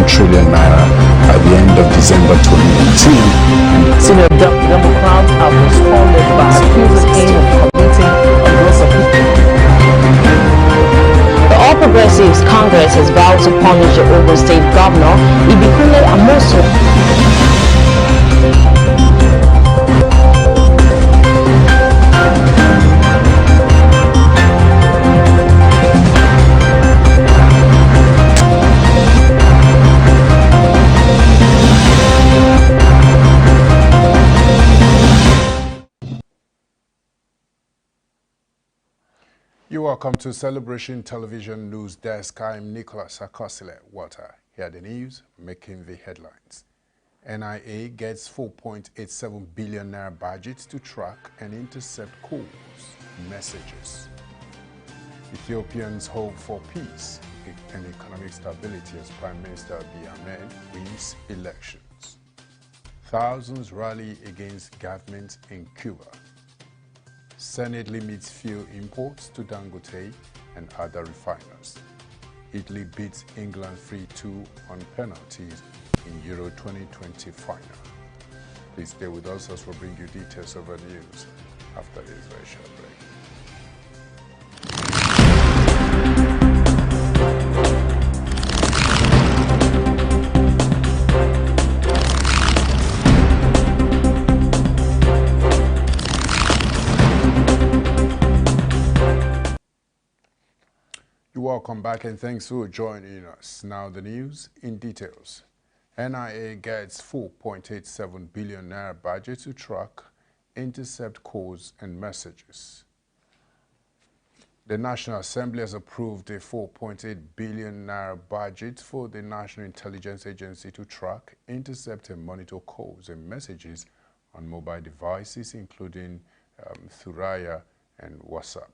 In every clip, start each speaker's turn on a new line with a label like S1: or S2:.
S1: trillion naira at the end of December 2018.
S2: Senior Democrats have responded by accusing him of committing a gross offense.
S3: The All Progressives Congress has vowed to punish the Ogun State Governor, Ibikunle Amosun.
S1: You're welcome to Celebration Television News Desk. I'm Nicholas Akosile Walter. Here are the news making the headlines. NIA gets 4.87 billion naira budget to track and intercept calls, messages. Ethiopians hope for peace and economic stability as Prime Minister Abiy Ahmed wins elections. Thousands rally against government in Cuba. Senate limits fuel imports to Dangote and other refiners. Italy beats England 3-2 on penalties in Euro 2020 final. Please stay with us as we bring you details of the news after this very short break. Welcome back and thanks for joining us. Now the news in details. NIA gets 4.87 billion naira budget to track, intercept calls and messages. The National Assembly has approved a 4.8 billion naira budget for the National Intelligence Agency to track, intercept and monitor calls and messages on mobile devices including Thuraya and WhatsApp.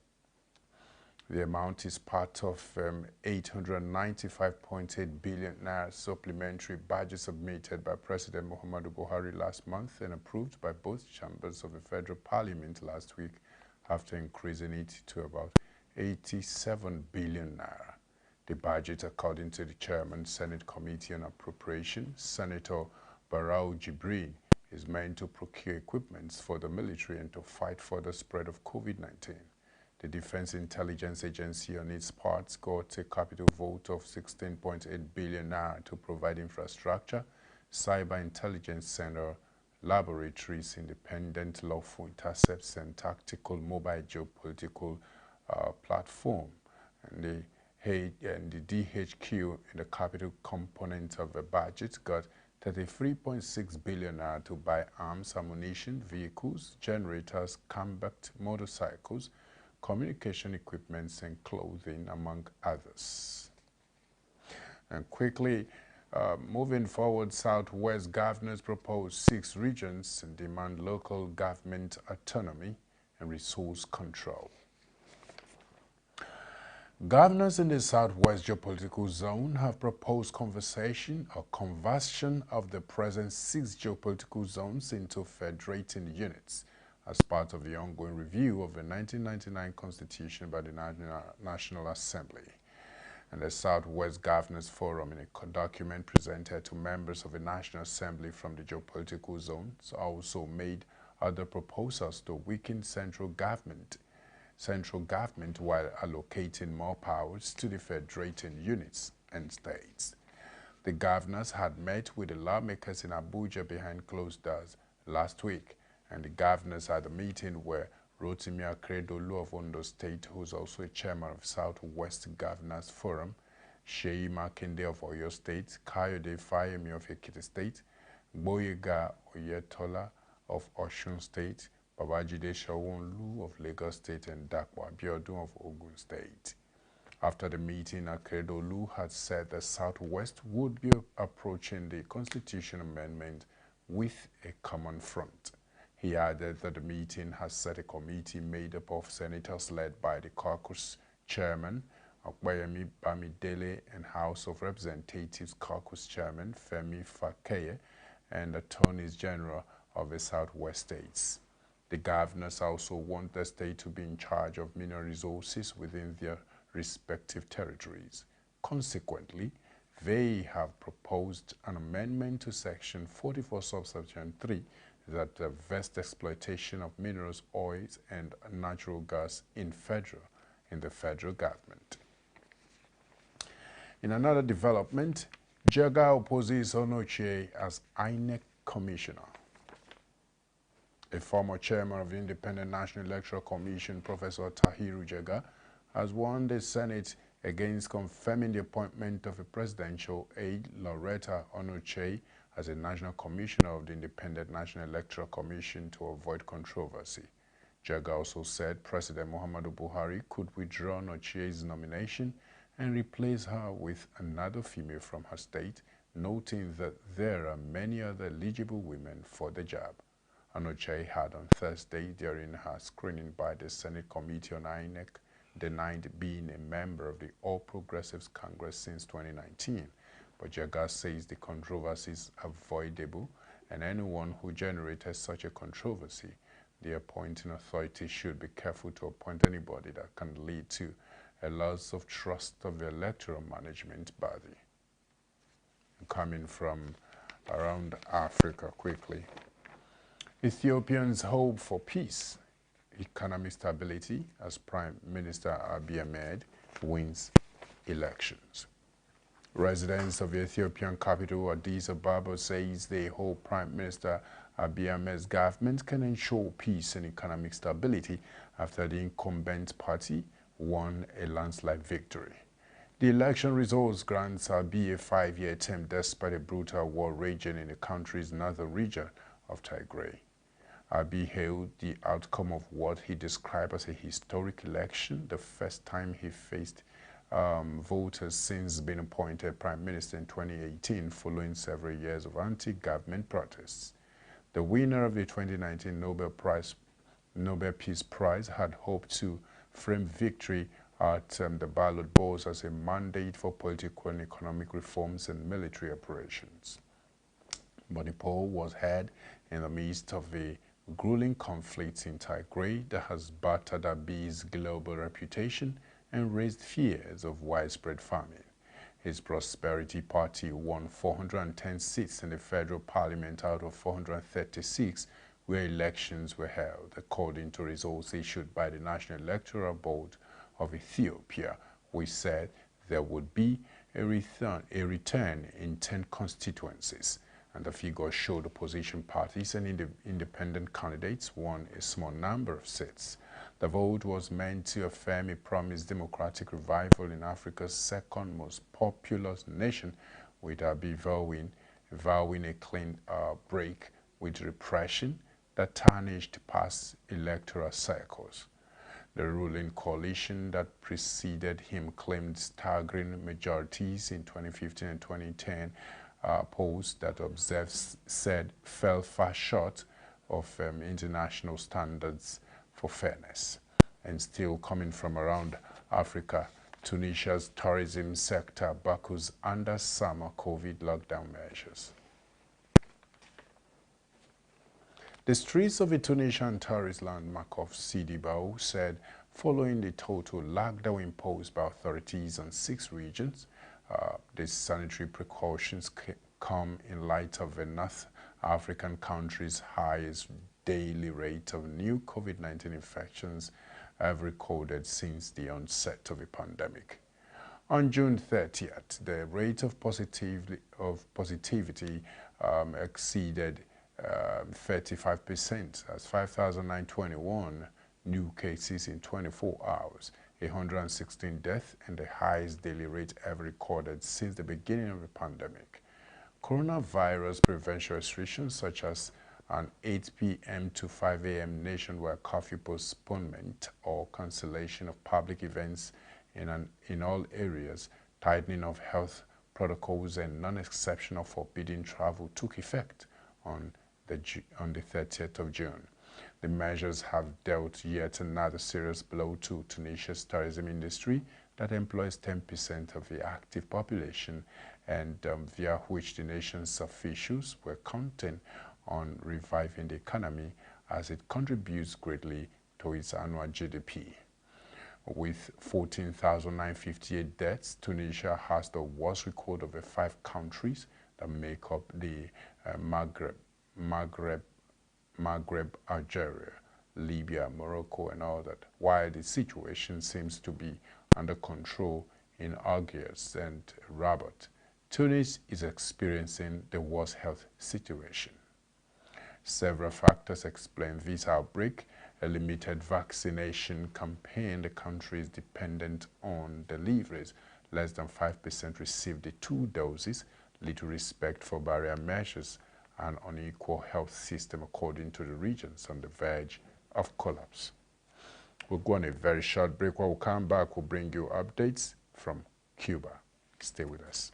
S1: The amount is part of 895.8 billion naira supplementary budget submitted by President Muhammadu Buhari last month and approved by both chambers of the Federal Parliament last week after increasing it to about 87 billion naira. The budget, according to the Chairman, Senate Committee on Appropriation, Senator Barau Jibrin, is meant to procure equipments for the military and to fight for the spread of COVID-19. The Defense Intelligence Agency on its part got a capital vote of 16.8 billion naira to provide infrastructure, cyber intelligence center, laboratories, independent lawful intercepts and tactical mobile geopolitical platform. And the DHQ in the capital component of the budget got 33.6 billion naira to buy arms, ammunition, vehicles, generators, combat motorcycles, communication equipments and clothing, among others. And quickly, moving forward, Southwest governors propose 6 regions and demand local government autonomy and resource control. Governors in the Southwest geopolitical zone have proposed conversion of the present 6 geopolitical zones into federating units as part of the ongoing review of the 1999 Constitution by the National Assembly. And the Southwest Governors Forum, in a document presented to members of the National Assembly from the geopolitical zones, also made other proposals to weaken central government while allocating more powers to the federating units and states. The governors had met with the lawmakers in Abuja behind closed doors last week, and the governors at the meeting were Rotimi Akeredolu of Ondo State, who is also a chairman of Southwest Governors Forum, Seyi Makinde of Oyo State, Kayode Fayemi of Ekiti State, Gboyega Oyetola of Osun State, Babajide Shawonlu of Lagos State, and Dakwa Abiodun of Ogun State. After the meeting, Akeredolu had said the Southwest would be approaching the Constitution Amendment with a common front. He added that the meeting has set a committee made up of senators led by the caucus chairman, Okpeyemi Bamidele, and House of Representatives caucus chairman, Femi Fakeye, and attorneys general of the Southwest states. The governors also want the state to be in charge of mineral resources within their respective territories. Consequently, They have proposed an amendment to Section 44, subsection 3, that vests exploitation of minerals, oils, and natural gas in the federal government. In another development, Jega opposes Onochie as INEC commissioner. A former chairman of the Independent National Electoral Commission, Professor Tahiru Jega, has warned the Senate against confirming the appointment of a presidential aide, Loretta Onochie, as a national commissioner of the Independent National Electoral Commission to avoid controversy. Jega also said President Muhammadu Buhari could withdraw Onochie's nomination and replace her with another female from her state, noting that there are many other eligible women for the job. Onochie had on Thursday, during her screening by the Senate Committee on INEC, denied being a member of the All Progressives Congress since 2019. But Jega says the controversy is avoidable, and anyone who generated such a controversy, the appointing authority should be careful to appoint anybody that can lead to a loss of trust of the electoral management body. Coming from around Africa quickly, Ethiopians hope for peace, economic stability as Prime Minister Abiy Ahmed wins elections. Residents of the Ethiopian capital Addis Ababa says they hope Prime Minister Abiy Ahmed's government can ensure peace and economic stability after the incumbent party won a landslide victory. The election results grants Abiy a 5-year term despite a brutal war raging in the country's northern region of Tigray. Abiy hailed the outcome of what he described as a historic election, the first time he faced voters since being appointed Prime Minister in 2018 following several years of anti-government protests. The winner of the 2019 Nobel Peace Prize had hoped to frame victory at the ballot box as a mandate for political and economic reforms and military operations. But the poll was held in the midst of a grueling conflict in Tigray that has battered Abiy's global reputation and raised fears of widespread famine. His Prosperity Party won 410 seats in the federal parliament out of 436 where elections were held, according to results issued by the National Electoral Board of Ethiopia, which said there would be a return in 10 constituencies, and the figures showed opposition parties and independent candidates won a small number of seats. The vote was meant to affirm a promised democratic revival in Africa's second most populous nation, with Abiy vowing a clean break with repression that tarnished past electoral cycles. The ruling coalition that preceded him claimed staggering majorities in 2015 and 2010, polls that observers said fell far short of international standards for fairness. And still coming from around Africa, Tunisia's tourism sector buckles under summer COVID lockdown measures. The streets of the Tunisian tourist landmark of Sidi Bou said following the total lockdown imposed by authorities on 6 regions, these sanitary precautions come in light of the North African country's highest daily rate of new COVID-19 infections ever recorded since the onset of the pandemic. On June 30th, the rate of positivity exceeded 35% as 5,921 new cases in 24 hours, 116 deaths, and the highest daily rate ever recorded since the beginning of the pandemic. Coronavirus prevention restrictions such as an 8 p.m. to 5 a.m. nationwide curfew postponement or cancellation of public events in all areas, tightening of health protocols and non-exceptional forbidding travel took effect on the 30th of June. The measures have dealt yet another serious blow to Tunisia's tourism industry that employs 10% of the active population and via which the nation's officials were counting on reviving the economy as it contributes greatly to its annual GDP. With 14,958 deaths, Tunisia has the worst record of the 5 countries that make up the Maghreb, Algeria, Libya, Morocco, and all that, while the situation seems to be under control in Algiers and Rabat. Tunis is experiencing the worst health situation. Several factors explain this outbreak. A limited vaccination campaign. The country is dependent on deliveries. Less than 5% received the 2 doses. Little respect for barrier measures. An unequal health system according to the regions on the verge of collapse. We'll go on a very short break. When we come back, we'll bring you updates from Cuba. Stay with us.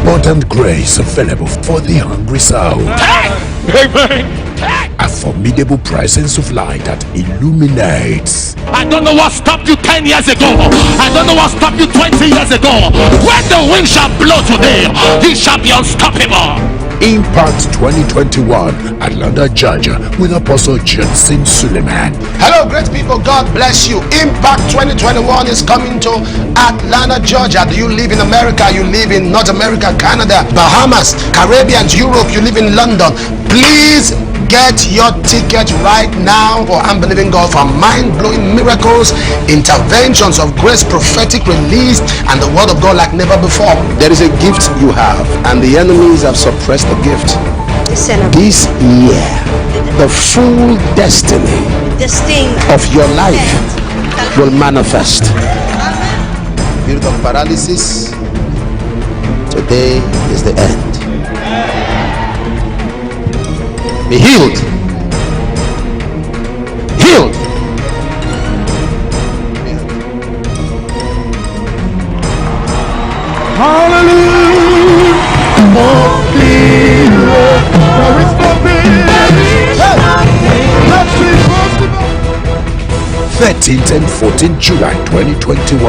S4: Abundant grace available for the hungry soul. A formidable presence of light that illuminates.
S5: I don't know what stopped you 10 years ago. I don't know what stopped you 20 years ago. When the wind shall blow today, you shall be unstoppable.
S4: Impact 2021, Atlanta, Georgia, with Apostle Johnson Suleiman.
S6: Hello, great people. God bless you. Impact 2021 is coming to Atlanta, Georgia. Do you live in America? You live in North America, Canada, Bahamas, Caribbean, Europe. You live in London. Please get your ticket right now, for I'm believing God for mind-blowing miracles, interventions of grace, prophetic release, and the word of God like never before. There is a gift you have, and the enemies have suppressed the gift. This year, the full destiny of your life will manifest. Spirit of paralysis, today is the end. Be healed. Healed.
S4: Hallelujah. 13th and 14th July 2021,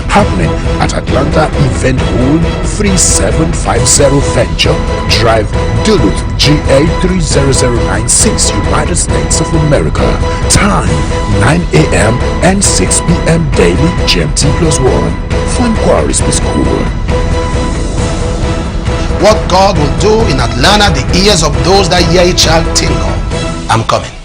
S4: happening at Atlanta Event Hall, 3750 Venture Drive, Duluth, GA 30096, United States of America. Time 9 a.m. and 6 p.m. daily, GMT +1. For inquiries, please call.
S6: What God will do in Atlanta, the ears of those that hear it shall tingle. I'm coming.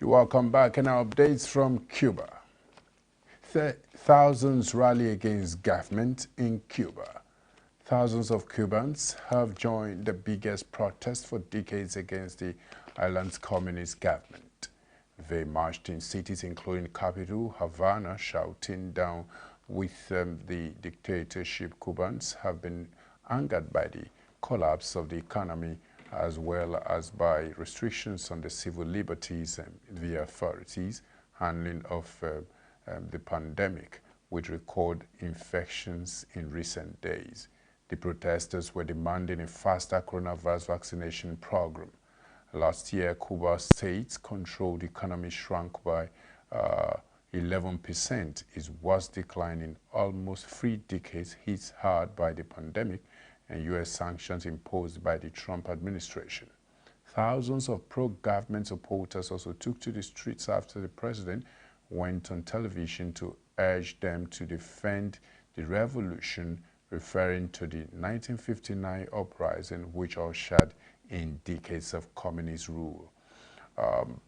S1: Welcome back, and our updates from Cuba. Thousands rally against government in Cuba. Thousands of Cubans have joined the biggest protest for decades against the island's communist government. They marched in cities including capital Havana, shouting down with the dictatorship. Cubans have been angered by the collapse of the economy, as well as by restrictions on the civil liberties and the authorities' handling of the pandemic, with record infections in recent days. The protesters were demanding a faster coronavirus vaccination program. Last year, Cuba's state-controlled economy shrunk by 11%, its worst decline in almost 3 decades, hit hard by the pandemic and U.S. sanctions imposed by the Trump administration. Thousands of pro-government supporters also took to the streets after the president went on television to urge them to defend the revolution, referring to the 1959 uprising which ushered in decades of communist rule.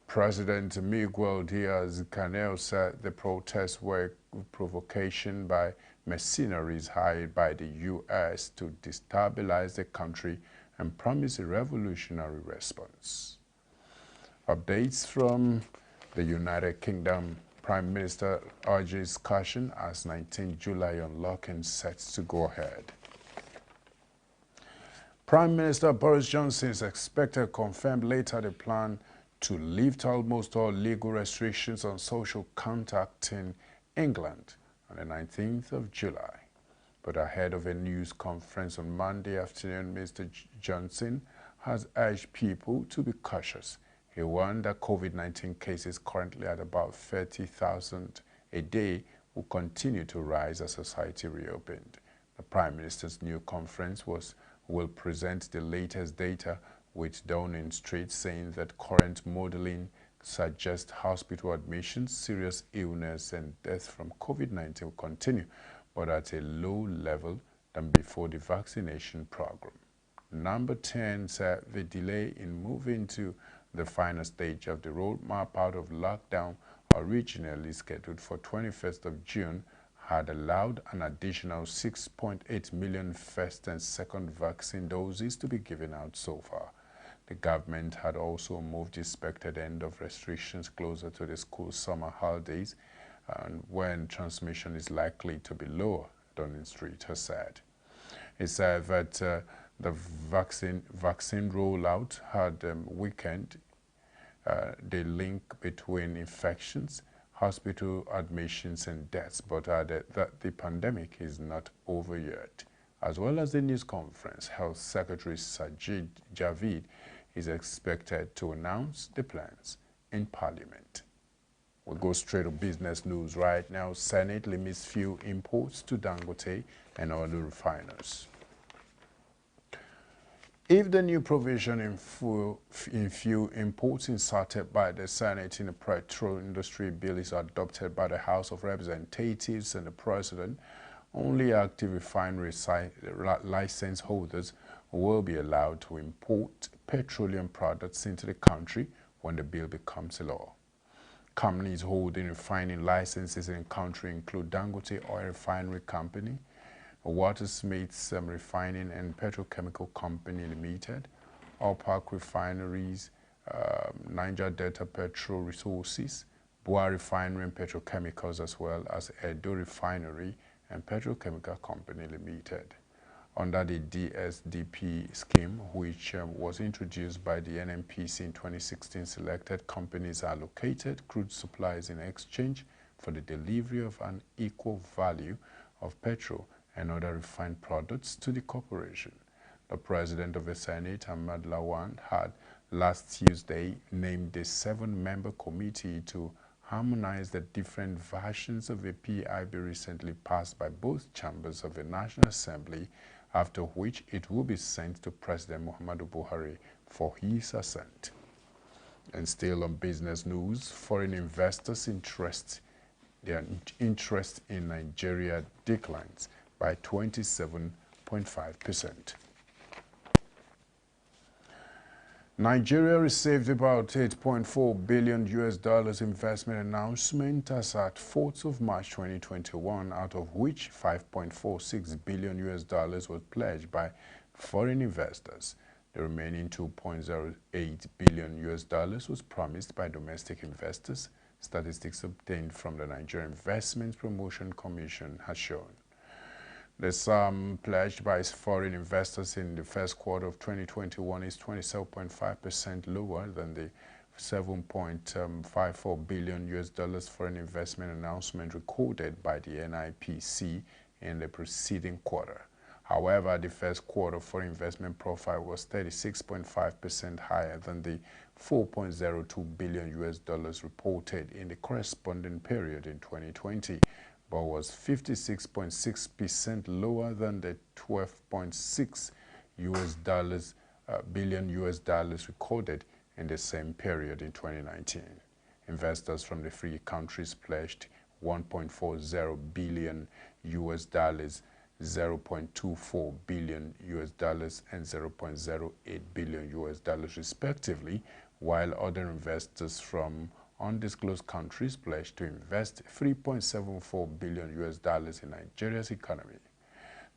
S1: President Miguel Diaz-Canel said the protests were provocation by mercenaries hired by the U.S. to destabilize the country and promised a revolutionary response. Updates from the United Kingdom. Prime Minister urges caution as 19 July unlocking sets to go ahead. Prime Minister Boris Johnson is expected to confirm later the plan to lift almost all legal restrictions on social contact in England on the 19th of July. But ahead of a news conference on Monday afternoon, Mr. Johnson has urged people to be cautious. He warned that COVID-19 cases currently at about 30,000 a day will continue to rise as society reopened. The Prime Minister's new conference will present the latest data, with Downing Street saying that current modeling suggests hospital admissions, serious illness and death from COVID-19 will continue, but at a low level than before the vaccination program. Number 10 said the delay in moving to the final stage of the roadmap out of lockdown, originally scheduled for 21st of June, had allowed an additional 6.8 million first and second vaccine doses to be given out so far. The government had also moved the expected end of restrictions closer to the school summer holidays, and when transmission is likely to be lower, Downing Street has said. He said that the vaccine rollout had weakened the link between infections, hospital admissions and deaths, but added that the pandemic is not over yet. As well as the news conference, Health Secretary Sajid Javid is expected to announce the plans in Parliament. We'll go straight to business news right now. Senate limits fuel imports to Dangote and other refiners. If the new provision in fuel imports inserted by the Senate in the petrol industry bill is adopted by the House of Representatives and the President, only active refinery license holders will be allowed to import petroleum products into the country when the bill becomes a law. Companies holding refining licenses in the country include Dangote Oil Refinery Company, Watersmiths Refining and Petrochemical Company Limited, Allpark Refineries, Niger Delta Petrol Resources, Boa Refinery and Petrochemicals, as well as Edo Refinery and Petrochemical Company Limited. Under the DSDP scheme, which was introduced by the NNPC in 2016, selected companies allocated crude supplies in exchange for the delivery of an equal value of petrol and other refined products to the corporation. The President of the Senate, Ahmad Lawan, had last Tuesday named a 7-member committee to harmonize the different versions of a PIB recently passed by both chambers of the National Assembly, after which it will be sent to President Muhammadu Buhari for his assent. And still on business news, foreign investors' their interest in Nigeria declines by 27.5%. Nigeria received about $8.4 billion investment announcement as at 4th of March 2021, out of which $5.46 billion was pledged by foreign investors. The remaining $2.08 billion was promised by domestic investors. Statistics obtained from the Nigeria Investment Promotion Commission has shown. The sum pledged by foreign investors in the first quarter of 2021 is 27.5% lower than the $7.54 billion foreign investment announcement recorded by the NIPC in the preceding quarter. However, the first quarter foreign investment profile was 36.5% higher than the $4.02 billion reported in the corresponding period in 2020, but was 56.6% lower than the $12.6 billion recorded in the same period in 2019. Investors from the three countries pledged $1.40 billion, $0.24 billion and $0.08 billion respectively, while other investors from undisclosed countries pledged to invest $3.74 billion in Nigeria's economy.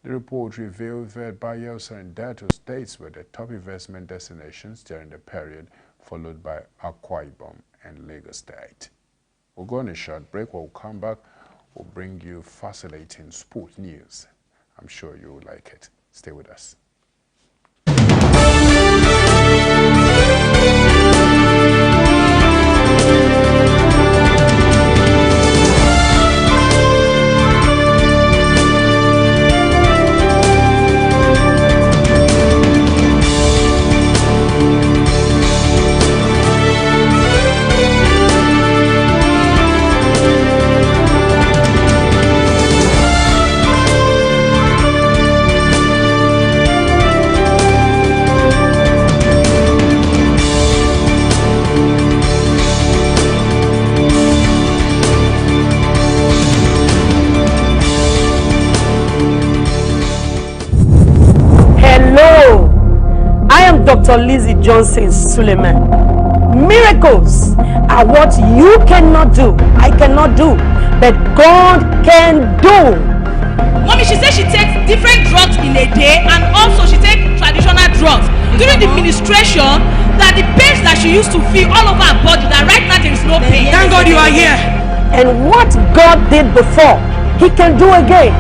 S1: The report revealed that Bayelsa and Delta states were the top investment destinations during the period, followed by Akwa Ibom and Lagos State. We'll go on a short break. When we'll come back, we'll bring you fascinating sport news. I'm sure you will like it. Stay with us.
S2: Dr. Lizzie Johnson Suleiman. Miracles are what you cannot do, I cannot do, but God can do.
S7: Mommy, she says she takes different drugs in a day, and also she takes traditional drugs. During the ministration, that the pains that she used to feel all over her body, that right now there is no pain. Thank God you are here.
S2: And what God did before, He can do again.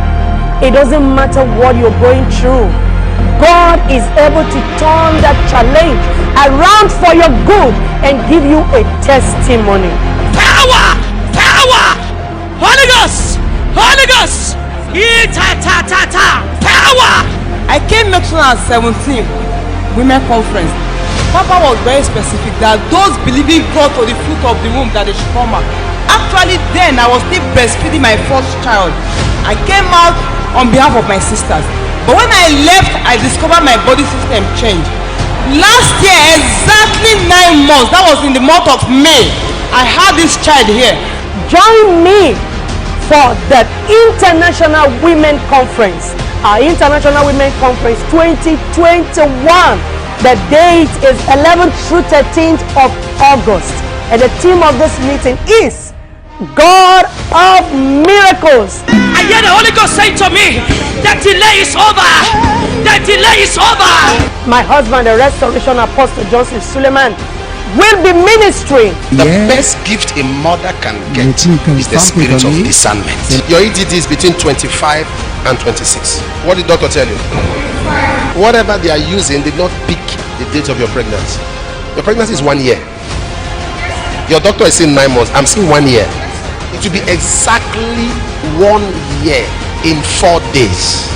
S2: It doesn't matter what you're going through. God is able to turn that challenge around for your good and give you a testimony.
S7: Power! Power! Holy Ghost! Holy Ghost! Power!
S8: I came in 2017 women conference. Papa was very specific that those believing God for the fruit of the womb that they should come out. Actually then I was still breastfeeding my first child. I came out on behalf of my sisters. But when I left, I discovered my body system changed. Last year, exactly 9 months, that was in the month of May, I had this child here.
S2: Join me for the International Women Conference. Our International Women Conference 2021. The date is 11th through 13th of August. And the theme of this meeting is God of Miracles.
S7: I hear the Holy Ghost saying to me, that delay is over. That delay is over.
S2: My husband, the Restoration Apostle Johnson Suleiman, will be ministering.
S6: The best gift a mother can get is the spirit of discernment. Your EDD is between 25 and 26. What did doctor tell you? Whatever they are using did not pick the date of your pregnancy. Your pregnancy is 1 year. Your doctor is saying 9 months. I'm saying 1 year. It will be exactly 1 year in 4 days.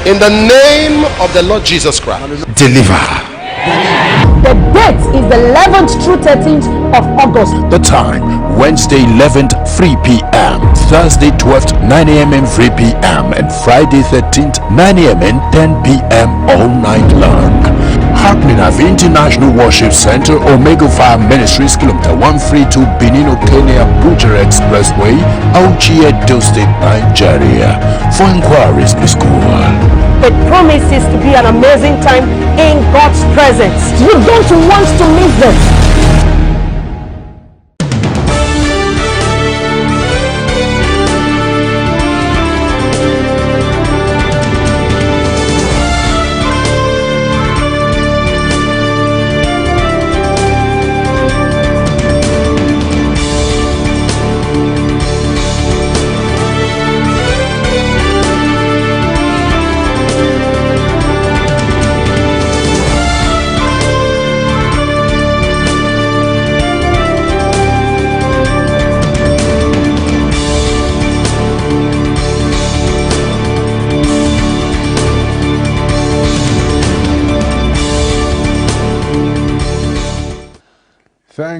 S6: In the name of the Lord Jesus Christ, deliver.
S2: The date is the 11th through 13th of August.
S4: The time, Wednesday 11th, 3 p.m. Thursday 12th, 9 a.m. and 3 p.m. and Friday 13th, 9 a.m. and 10 p.m. all night long. Happening at the International Worship Center, Omega Fire Ministries, Kilometer 132, Benin Okene Abuja Expressway, Auchi, Edo State, Nigeria. For inquiries, please call.
S2: It promises to be an amazing time in God's presence. You don't want to miss this.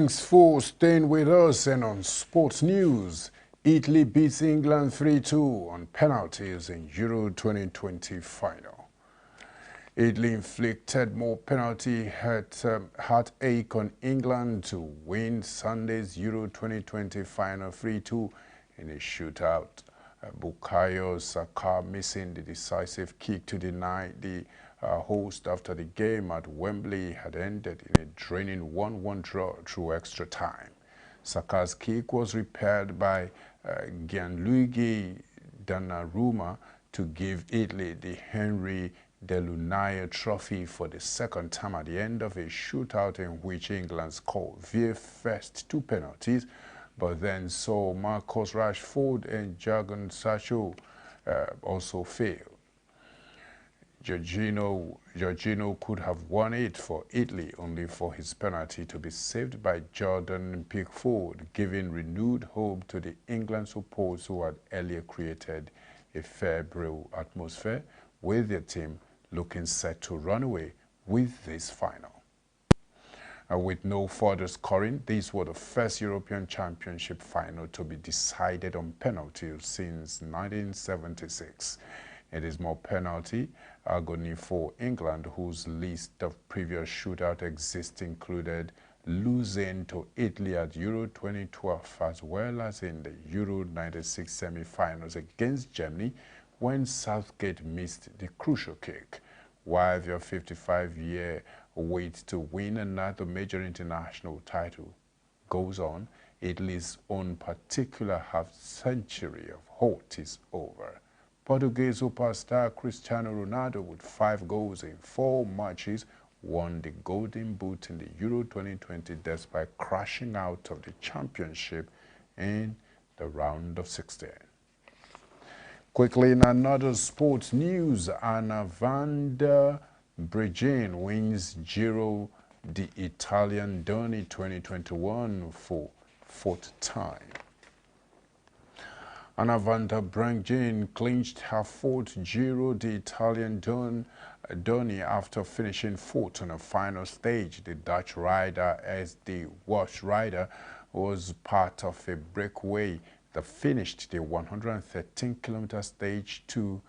S1: Thanks for staying with us. And on sports news, Italy beats England 3-2 on penalties in Euro 2020 final. Italy inflicted more penalty heartache on England to win Sunday's Euro 2020 final 3-2 in a shootout. Bukayo Saka missing the decisive kick to deny the host after the game at Wembley had ended in a draining 1-1 draw through extra time. Saka's kick was repaired by Gianluigi Donnarumma to give Italy the Henry Delunaia trophy for the second time at the end of a shootout in which England scored their first 2 penalties, but then saw Marcus Rashford and Jadon Sancho also fail. Jorginho could have won it for Italy, only for his penalty to be saved by Jordan Pickford, giving renewed hope to the England supporters who had earlier created a febrile atmosphere, with their team looking set to run away with this final. With no further scoring, these were the first European Championship final to be decided on penalties since 1976. It is more penalty agony for England, whose list of previous shootout exists included losing to Italy at Euro 2012 as well as in the Euro 96 semi-finals against Germany when Southgate missed the crucial kick. While their 55-year wait to win another major international title goes on, Italy's own particular half-century of hope is over. Portuguese superstar Cristiano Ronaldo, with 5 goals in 4 matches, won the Golden Boot in the Euro 2020 despite crashing out of the championship in the round of 16. Quickly, in another sports news, Anna van der Breggen wins Giro d'Italia 2021 for 4th time. Anna van der Breggen clinched her 4th Giro d'Italia after finishing 4th on the final stage. The Dutch rider, as the Welsh rider, was part of a breakaway that finished the 113-kilometer stage to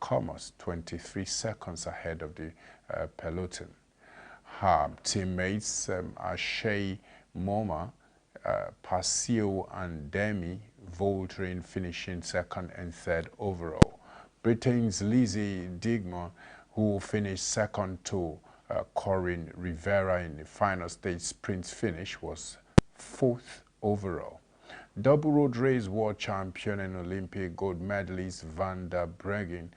S1: CARMEL 23 seconds ahead of the peloton. Her teammates Ashay Moma, Pasio and Demi Voltrin finishing 2nd and 3rd overall. Britain's Lizzie Digmore, who finished 2nd to Corinne Rivera in the final stage sprint finish, was 4th overall. Double road race world champion and Olympic gold medalist Van der Breggen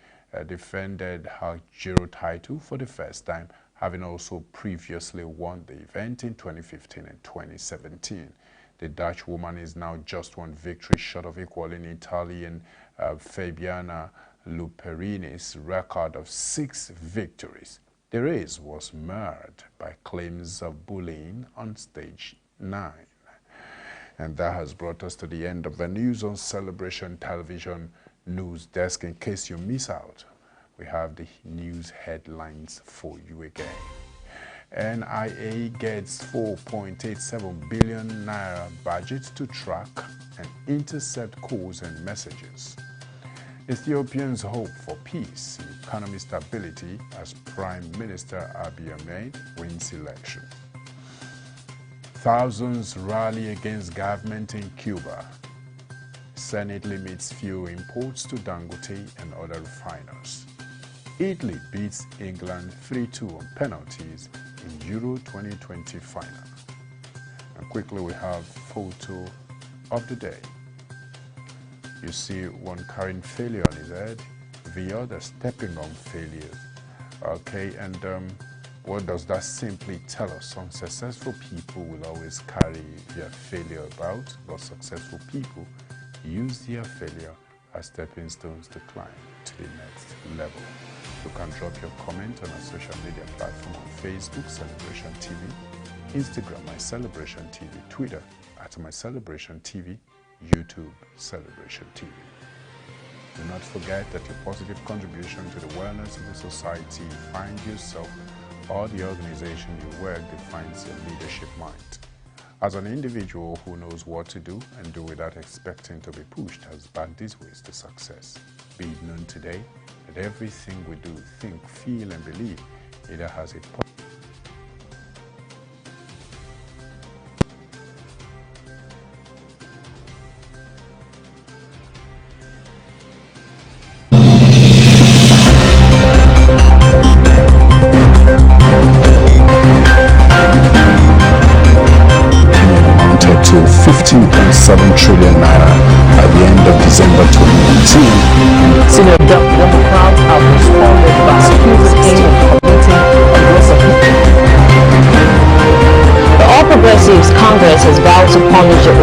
S1: defended her Giro title for the first time, having also previously won the event in 2015 and 2017. The Dutch woman is now just 1 victory short of equaling Italian Fabiana Luperini's record of 6 victories. The race was marred by claims of bullying on stage 9. And that has brought us to the end of the news on Celebration Television News Desk. In case you miss out, we have the news headlines for you again. NIA gets 4.87 billion naira budget to track and intercept calls and messages. Ethiopians hope for peace and economic stability as Prime Minister Abiy Ahmed wins election. Thousands rally against government in Cuba. Senate limits fuel imports to Dangote and other refiners. Italy beats England 3-2 on penalties in Euro 2020 final. And quickly, we have photo of the day. You see one carrying failure on his head, the other stepping on failure. Okay, and what does that simply tell us? Unsuccessful people will always carry their failure about, but successful people use their failure as stepping stones to climb to the next level. You can drop your comment on our social media platform on Facebook, Celebration TV, Instagram, My Celebration TV, Twitter, at My Celebration TV, YouTube, Celebration TV. Do not forget that your positive contribution to the wellness of the society you find yourself or the organization you work defines your leadership mind. As an individual who knows what to do and do without expecting to be pushed has backed these ways to success. Be it known today that everything we do, think, feel and believe either has a
S4: to 15.7 trillion naira at the end of December 2019.
S3: Senior Democrats have responded by accusing him of committing aggressive. The All Progressives Congress has vowed to punish the